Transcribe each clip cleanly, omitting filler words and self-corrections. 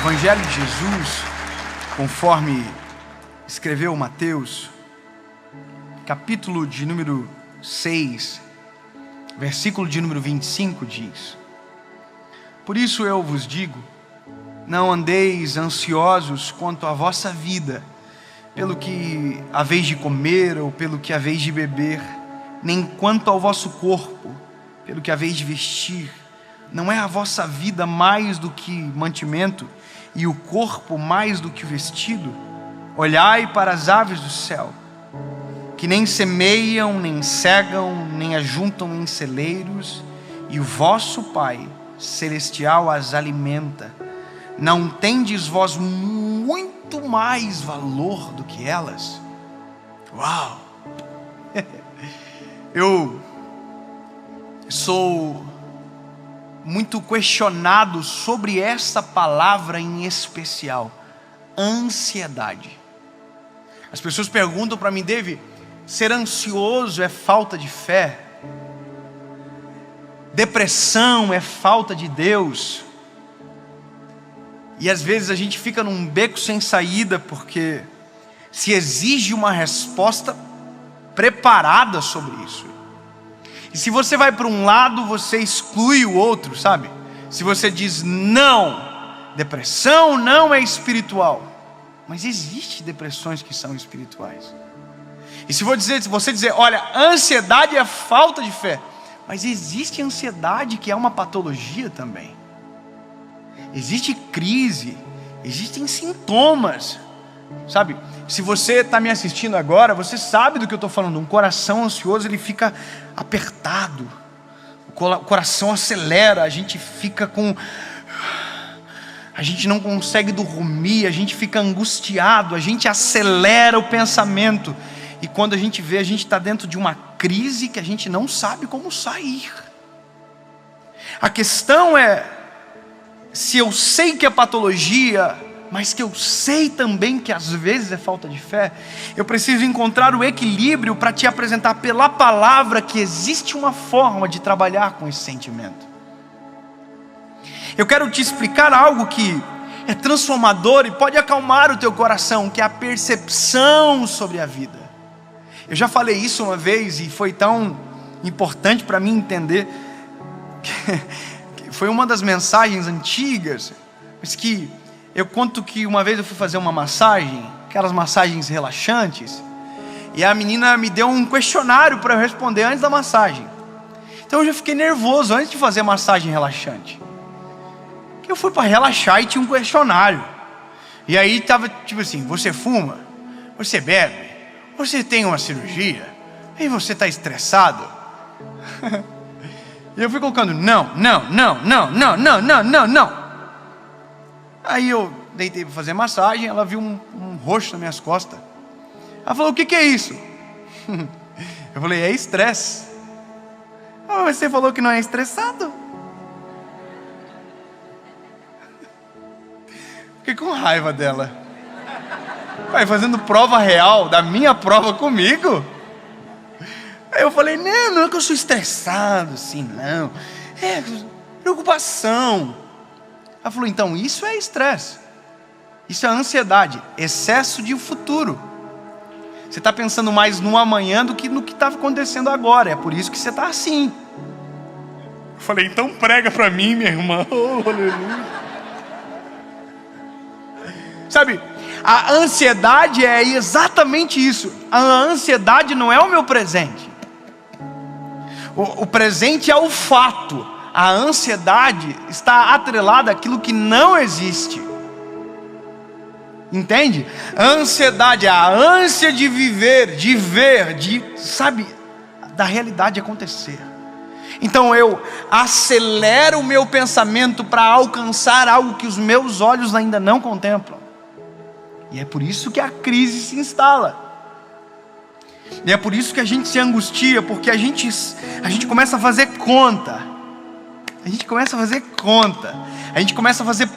Evangelho de Jesus, conforme escreveu Mateus, capítulo de número 6, versículo de número 25 diz: Por isso eu vos digo, não andeis ansiosos quanto à vossa vida, pelo que haveis de comer ou pelo que haveis de beber, nem quanto ao vosso corpo, pelo que haveis de vestir. Não é a vossa vida mais do que mantimento, e o corpo mais do que o vestido? Olhai para as aves do céu, que nem semeiam, nem cegam, nem ajuntam em celeiros, e o vosso Pai celestial as alimenta. Não tendes vós muito mais valor do que elas? Uau! Eu sou muito questionado sobre essa palavra em especial, ansiedade. As pessoas perguntam para mim: David, ser ansioso é falta de fé? Depressão é falta de Deus? E às vezes a gente fica num beco sem saída, porque se exige uma resposta preparada sobre isso. E se você vai para um lado, você exclui o outro, sabe? Se você diz não, depressão não é espiritual, mas existem depressões que são espirituais. E se você dizer, olha, ansiedade é falta de fé, mas existe ansiedade que é uma patologia também. Existe crise, existem sintomas, sabe? Se você está me assistindo agora, você sabe do que eu estou falando. Um coração ansioso, ele fica apertado, o coração acelera, a gente não consegue dormir, a gente fica angustiado, a gente acelera o pensamento, e quando a gente vê, a gente está dentro de uma crise que a gente não sabe como sair. A questão é, se eu sei que é patologia, mas que eu sei também que às vezes é falta de fé, eu preciso encontrar o equilíbrio para te apresentar pela palavra que existe uma forma de trabalhar com esse sentimento. Eu quero te explicar algo que é transformador e pode acalmar o teu coração, que é a percepção sobre a vida. Eu já falei isso uma vez e foi tão importante para mim entender, que foi uma das mensagens antigas, mas que eu conto que uma vez eu fui fazer uma massagem, aquelas massagens relaxantes, e a menina me deu um questionário para eu responder antes da massagem. Então eu já fiquei nervoso antes de fazer a massagem relaxante. Eu fui para relaxar e tinha um questionário. E aí estava tipo assim: você fuma? Você bebe? Você tem uma cirurgia? E você está estressado? E eu fui colocando não. Aí eu deitei para fazer massagem, ela viu um roxo nas minhas costas. Ela falou: o que é isso? Eu falei: é estresse. Mas você falou que não é estressado. Fiquei com raiva dela. Vai fazendo prova real da minha prova comigo. Aí eu falei: não é que eu sou estressado assim, não. É preocupação. Ela falou: então isso é estresse, isso é ansiedade, excesso de futuro. Você está pensando mais no amanhã do que no que está acontecendo agora, é por isso que você está assim. Eu falei: então prega para mim, minha irmã. Oh, aleluia. Sabe, a ansiedade é exatamente isso. A ansiedade não é o meu presente, o presente é o fato. A ansiedade está atrelada àquilo que não existe. Entende? A ansiedade é a ânsia de viver, de ver, sabe, da realidade acontecer. Então eu acelero o meu pensamento para alcançar algo que os meus olhos ainda não contemplam. E é por isso que a crise se instala. E é por isso que a gente se angustia, porque a gente começa a fazer conta. A gente começa a fazer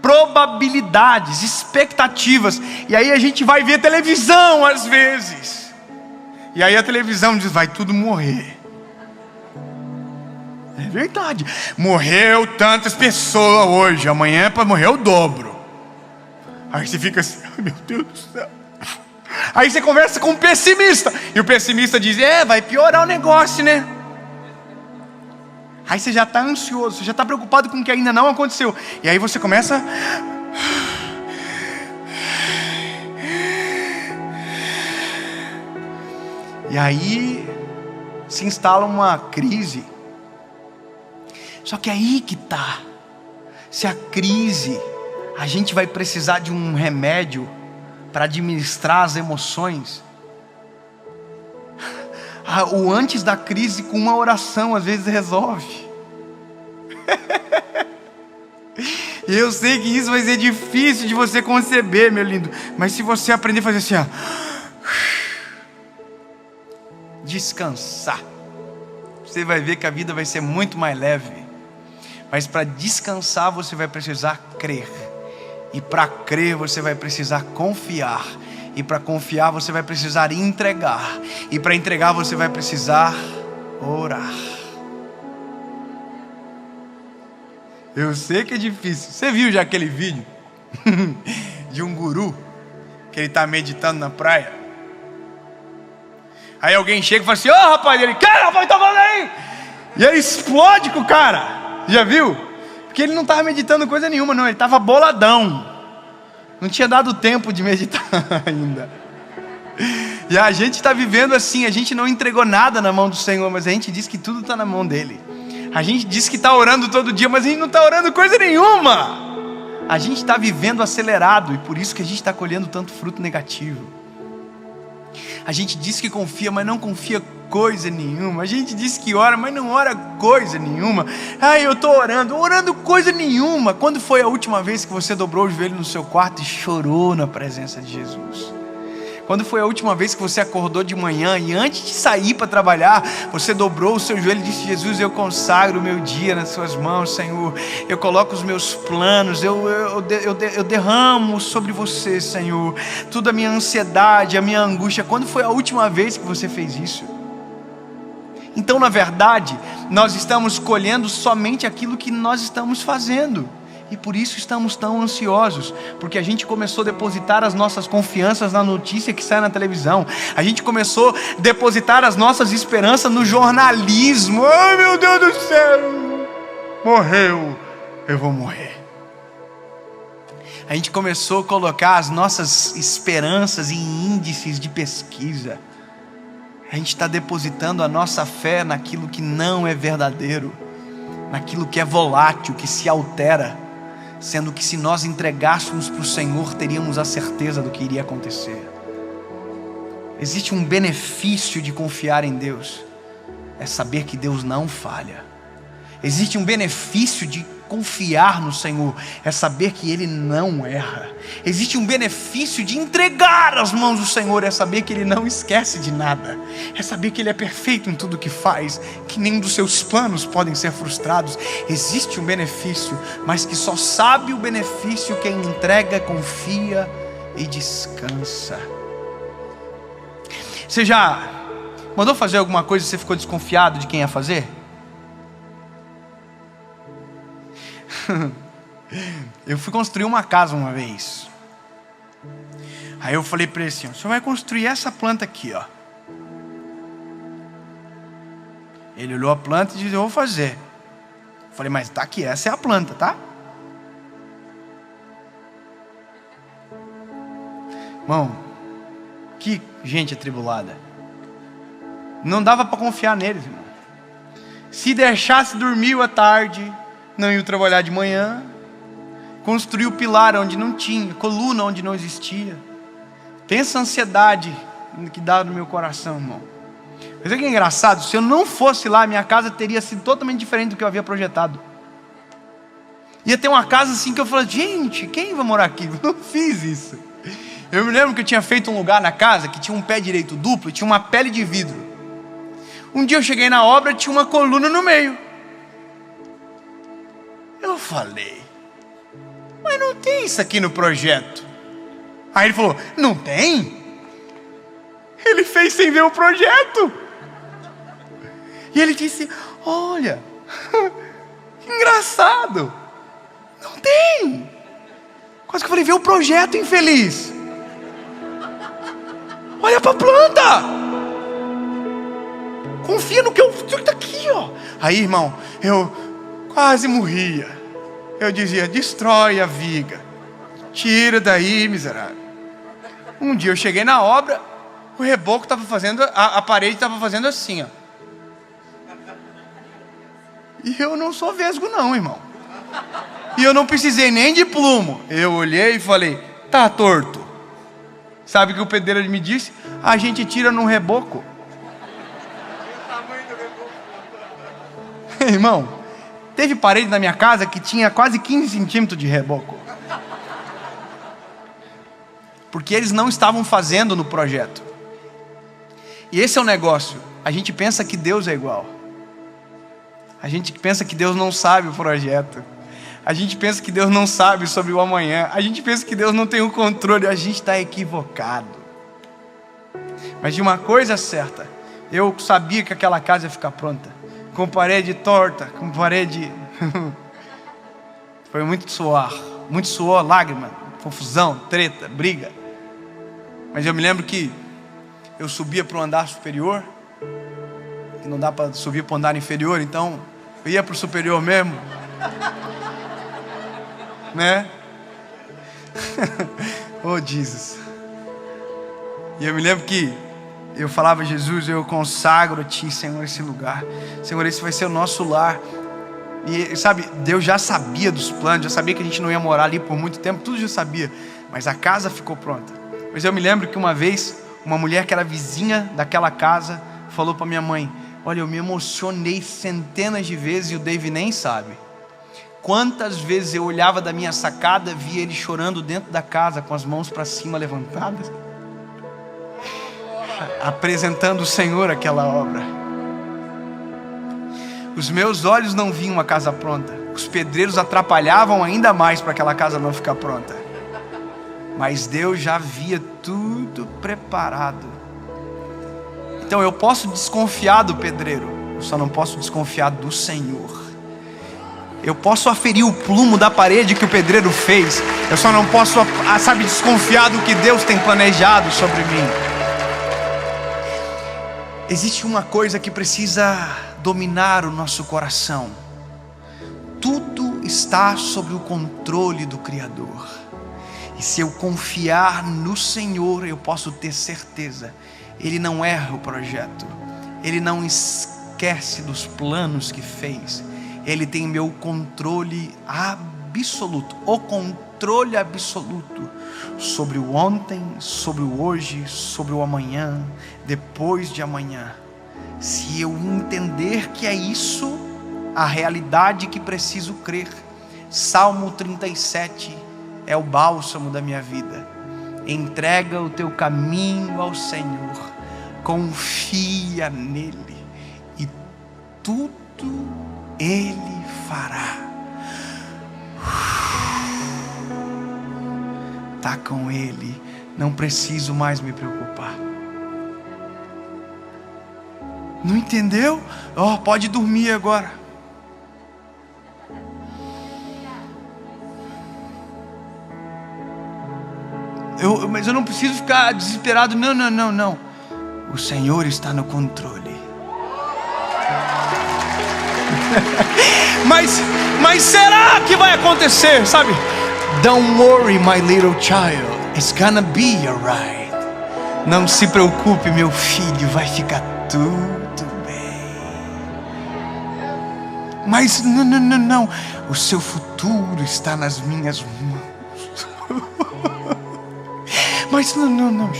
probabilidades, expectativas. E aí a gente vai ver televisão às vezes. E aí a televisão diz: vai tudo morrer. É verdade. Morreu tantas pessoas hoje, amanhã é para morrer o dobro. Aí você fica assim, oh, meu Deus do céu. Aí você conversa com um pessimista, e o pessimista diz, vai piorar o negócio, né? Aí você já está ansioso, você já está preocupado com o que ainda não aconteceu. E aí você começa... E aí se instala uma crise. Só que aí que tá. Se a crise, a gente vai precisar de um remédio para administrar as emoções. O antes da crise, com uma oração, às vezes resolve. E eu sei que isso vai ser difícil de você conceber, meu lindo. Mas se você aprender a fazer assim, ó, descansar, você vai ver que a vida vai ser muito mais leve. Mas para descansar você vai precisar crer. E para crer você vai precisar confiar. E para confiar você vai precisar entregar. E para entregar você vai precisar orar. Eu sei que é difícil. Você viu já aquele vídeo de um guru que ele está meditando na praia? Aí alguém chega e fala assim, rapaz, ele, cara, rapaz, tá falando aí? E ele explode com o cara. Já viu? Porque ele não estava meditando coisa nenhuma, não. Ele estava boladão. Não tinha dado tempo de meditar ainda. E a gente está vivendo assim. A gente não entregou nada na mão do Senhor, mas a gente diz que tudo está na mão dele. A gente diz que está orando todo dia, mas a gente não está orando coisa nenhuma. A gente está vivendo acelerado, e por isso que a gente está colhendo tanto fruto negativo. A gente diz que confia, mas não confia coisa nenhuma. A gente diz que ora, mas não ora coisa nenhuma. Eu estou orando coisa nenhuma. Quando foi a última vez que você dobrou o joelho no seu quarto e chorou na presença de Jesus? Quando foi a última vez que você acordou de manhã e antes de sair para trabalhar, você dobrou o seu joelho e disse, Jesus, eu consagro o meu dia nas suas mãos, Senhor. Eu coloco os meus planos, eu derramo sobre você, Senhor, toda a minha ansiedade, a minha angústia. Quando foi a última vez que você fez isso? Então, na verdade, nós estamos colhendo somente aquilo que nós estamos fazendo. E por isso estamos tão ansiosos, porque a gente começou a depositar as nossas confianças na notícia que sai na televisão. A gente começou a depositar as nossas esperanças no jornalismo. Ai, meu Deus do céu, morreu, eu vou morrer. A gente começou a colocar as nossas esperanças em índices de pesquisa. A gente está depositando a nossa fé naquilo que não é verdadeiro, naquilo que é volátil, que se altera. Sendo que se nós entregássemos para o Senhor, teríamos a certeza do que iria acontecer. Existe um benefício de confiar em Deus, é saber que Deus não falha. Existe um benefício de confiar no Senhor, é saber que Ele não erra. Existe um benefício de entregar as mãos do Senhor, é saber que Ele não esquece de nada. É saber que Ele é perfeito em tudo que faz, que nenhum dos seus planos podem ser frustrados. Existe um benefício, mas que só sabe o benefício quem entrega, confia e descansa. Você já mandou fazer alguma coisa e você ficou desconfiado de quem ia fazer? Eu fui construir uma casa uma vez. Aí eu falei para ele assim, você vai construir essa planta aqui, ó. Ele olhou a planta e disse, eu vou fazer. Eu falei, mas tá aqui, essa é a planta, tá? Irmão, que gente atribulada. Não dava para confiar neles, irmão. Se deixasse dormir à tarde, não ia trabalhar de manhã. Construiu pilar onde não tinha, coluna onde não existia. Pensa a ansiedade que dá no meu coração, irmão. Mas é que é engraçado, se eu não fosse lá, minha casa teria sido totalmente diferente do que eu havia projetado. Ia ter uma casa assim que eu falei, gente, quem vai morar aqui? Eu não fiz isso. Eu me lembro que eu tinha feito um lugar na casa que tinha um pé direito duplo e tinha uma pele de vidro. Um dia eu cheguei na obra e tinha uma coluna no meio. Eu falei, mas não tem isso aqui no projeto. Aí ele falou, não tem? Ele fez sem ver o projeto. E ele disse, olha, que engraçado, não tem. Quase que eu falei, vê o projeto, infeliz. Olha para a planta. Confia no que eu estou aqui, ó. Aí, irmão, eu quase morria. Eu dizia, destrói a viga. Tira daí, miserável. Um dia eu cheguei na obra, o reboco estava fazendo, a parede estava fazendo assim, ó. E eu não sou vesgo não, irmão. E eu não precisei nem de plumo. Eu olhei e falei, tá torto. Sabe o que o pedreiro me disse? A gente tira num reboco. Irmão, teve parede na minha casa que tinha quase 15 centímetros de reboco. Porque eles não estavam fazendo no projeto. E esse é o negócio. A gente pensa que Deus é igual. A gente pensa que Deus não sabe o projeto. A gente pensa que Deus não sabe sobre o amanhã. A gente pensa que Deus não tem o controle. A gente está equivocado. Mas de uma coisa certa, eu sabia que aquela casa ia ficar pronta. Com parede torta, com parede... Foi muito suor, lágrima, confusão, treta, briga. Mas eu me lembro que eu subia para o andar superior, que não dá para subir para o andar inferior, então eu ia para o superior mesmo, né? Oh Jesus. E eu me lembro que eu falava, Jesus, eu consagro a Ti, Senhor, esse lugar. Senhor, esse vai ser o nosso lar. E sabe, Deus já sabia dos planos, já sabia que a gente não ia morar ali por muito tempo, tudo já sabia. Mas a casa ficou pronta. Mas eu me lembro que uma vez, uma mulher que era vizinha daquela casa, falou para minha mãe, olha, eu me emocionei centenas de vezes e o Dave nem sabe. Quantas vezes eu olhava da minha sacada, via ele chorando dentro da casa, com as mãos para cima levantadas, apresentando o Senhor aquela obra. Os meus olhos não viam a casa pronta. Os pedreiros atrapalhavam ainda mais para aquela casa não ficar pronta. Mas Deus já havia tudo preparado. Então eu posso desconfiar do pedreiro, eu só não posso desconfiar do Senhor. Eu posso aferir o plumo da parede que o pedreiro fez, eu só não posso, desconfiar do que Deus tem planejado sobre mim. Existe uma coisa que precisa dominar o nosso coração. Tudo está sob o controle do Criador. E se eu confiar no Senhor, eu posso ter certeza, Ele não erra o projeto, Ele não esquece dos planos que fez. Ele tem meu controle absoluto, o controle absoluto sobre o ontem, sobre o hoje, sobre o amanhã, depois de amanhã. Se eu entender que é isso a realidade que preciso crer, Salmo 37 é o bálsamo da minha vida. Entrega o teu caminho ao Senhor, confia nele e tudo Ele fará. Tá com Ele, não preciso mais me preocupar. Não entendeu? Pode dormir agora. Mas eu não preciso ficar desesperado. Não. O Senhor está no controle. Mas será que vai acontecer, sabe? Don't worry, my little child, it's gonna be alright. Não se preocupe, meu filho, vai ficar tudo bem. Mas não, o seu futuro está nas minhas mãos. Mas não.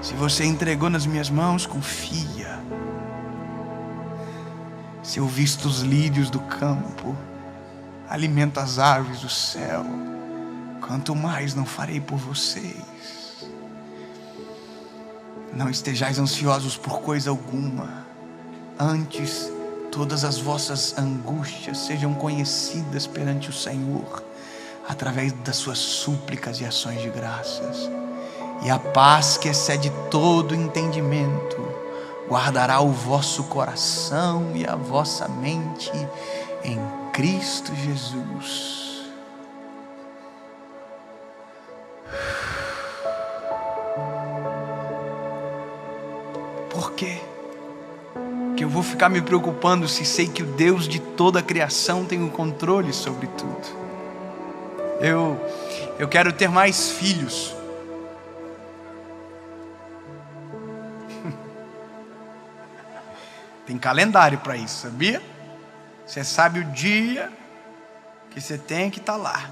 Se você entregou nas minhas mãos, confia. Se eu visto os lírios do campo, alimento as árvores do céu, quanto mais não farei por vocês. Não estejais ansiosos por coisa alguma, antes todas as vossas angústias sejam conhecidas perante o Senhor, através das suas súplicas e ações de graças. E a paz que excede todo entendimento guardará o vosso coração e a vossa mente em Cristo Jesus. vou ficar me preocupando se sei que o Deus de toda a criação tem o controle sobre tudo? Eu quero ter mais filhos. Tem calendário para isso, sabia? Você sabe o dia que você tem que estar lá.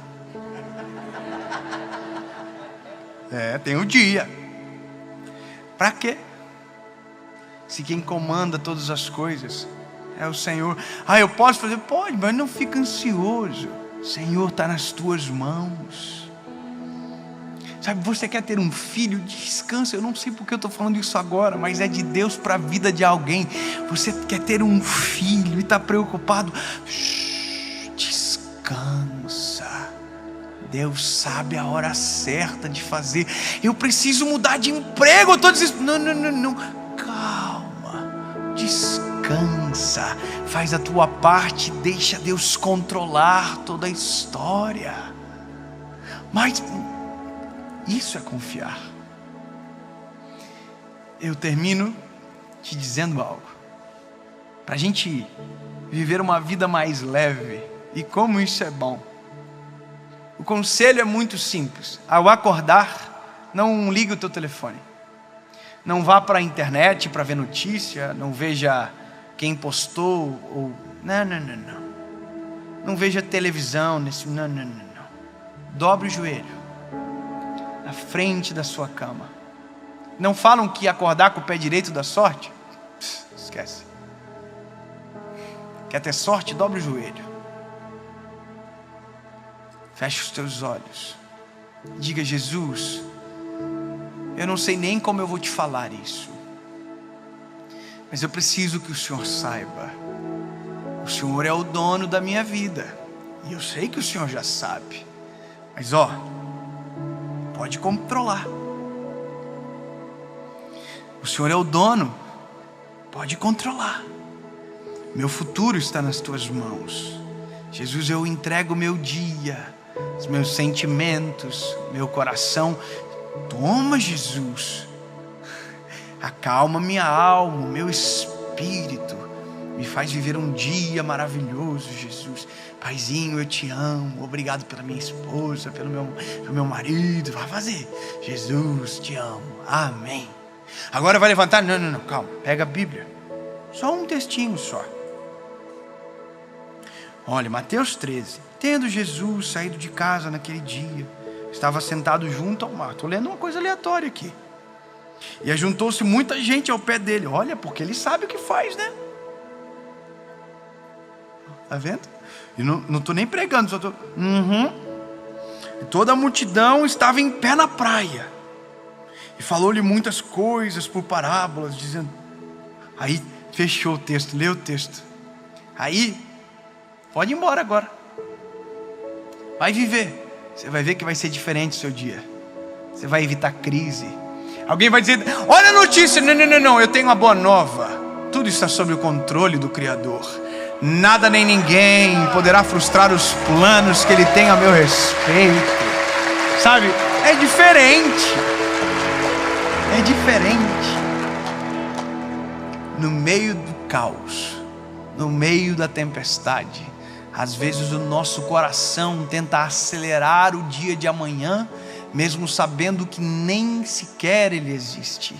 Tem o dia. Para quê? Se quem comanda todas as coisas é o Senhor. Eu posso fazer? Pode, mas não fica ansioso. O Senhor está nas tuas mãos. Sabe, você quer ter um filho? Descansa. Eu não sei porque eu estou falando isso agora, mas é de Deus para a vida de alguém. Você quer ter um filho e está preocupado? Descansa. Deus sabe a hora certa de fazer. Eu preciso mudar de emprego. Eu estou dizendo, não. Calma. Descansa. Faz a tua parte. Deixa Deus controlar toda a história. Mas isso é confiar. Eu termino te dizendo algo. Para a gente viver uma vida mais leve. E como isso é bom. O conselho é muito simples. Ao acordar, não ligue o teu telefone. Não vá para a internet para ver notícia. Não veja quem postou. Não. Não veja televisão. Não. Dobre o joelho na frente da sua cama. Não falam que acordar com o pé direito dá sorte? Esquece. Quer ter sorte? Dobre o joelho. Feche os teus olhos. Diga: Jesus, eu não sei nem como eu vou te falar isso, mas eu preciso que o Senhor saiba. O Senhor é o dono da minha vida. E eu sei que o Senhor já sabe. Mas pode controlar. O Senhor é o dono. Pode controlar. Meu futuro está nas tuas mãos. Jesus, eu entrego o meu dia, os meus sentimentos, meu coração. Toma, Jesus. Acalma minha alma, meu espírito. Me faz viver um dia maravilhoso, Jesus. Paizinho, eu te amo. Obrigado pela minha esposa, pelo meu marido. Vai fazer. Jesus, te amo. Amém. Agora vai levantar. Não, calma. Pega a Bíblia. Só um textinho só. Olha, Mateus 13. Tendo Jesus saído de casa naquele dia, estava sentado junto ao mar. Estou lendo uma coisa aleatória aqui. E ajuntou-se muita gente ao pé dele. Olha, porque ele sabe o que faz, né? Está vendo? E não estou nem pregando, só estou... E toda a multidão estava em pé na praia. E falou-lhe muitas coisas por parábolas, dizendo... Aí fechou o texto, leu o texto. Aí, pode ir embora agora. Vai viver. Você vai ver que vai ser diferente o seu dia. Você vai evitar crise. Alguém vai dizer, olha a notícia. Não, eu tenho uma boa nova. Tudo está sob o controle do Criador. Nada nem ninguém poderá frustrar os planos que Ele tem a meu respeito. Sabe, é diferente. É diferente. No meio do caos, no meio da tempestade, às vezes o nosso coração tenta acelerar o dia de amanhã, mesmo sabendo que nem sequer ele existe.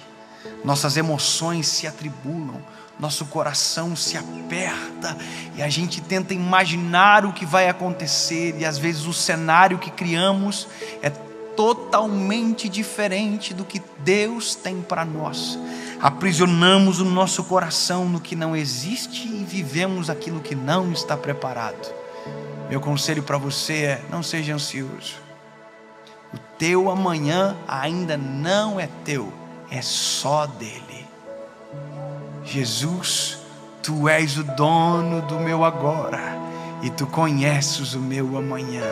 Nossas emoções se atribulam, nosso coração se aperta e a gente tenta imaginar o que vai acontecer, e às vezes o cenário que criamos é totalmente diferente do que Deus tem para nós. Aprisionamos o nosso coração no que não existe e vivemos aquilo que não está preparado. Meu conselho para você é: não seja ansioso. O teu amanhã ainda não é teu, é só dele. Jesus, tu és o dono do meu agora e tu conheces o meu amanhã.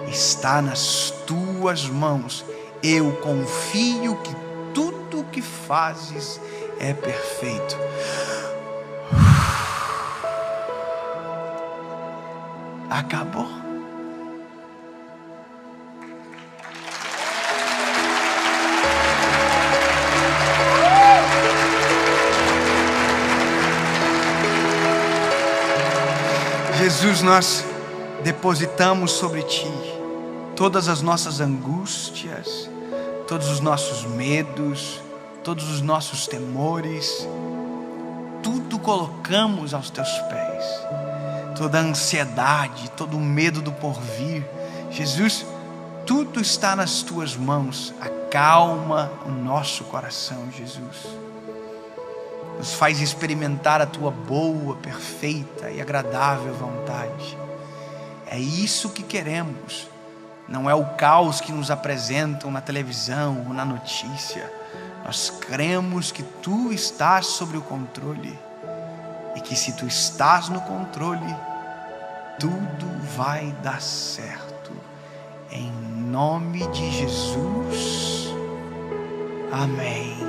Está nas tuas mãos. Eu confio que tudo o que fazes é perfeito. Acabou. Jesus, nós depositamos sobre Ti todas as nossas angústias, todos os nossos medos, todos os nossos temores, tudo colocamos aos Teus pés, toda a ansiedade, todo o medo do porvir. Jesus, tudo está nas Tuas mãos. Acalma o nosso coração, Jesus. Nos faz experimentar a Tua boa, perfeita e agradável vontade. É isso que queremos. Não é o caos que nos apresentam na televisão ou na notícia. Nós cremos que Tu estás sobre o controle. E que se Tu estás no controle, tudo vai dar certo. Em nome de Jesus. Amém.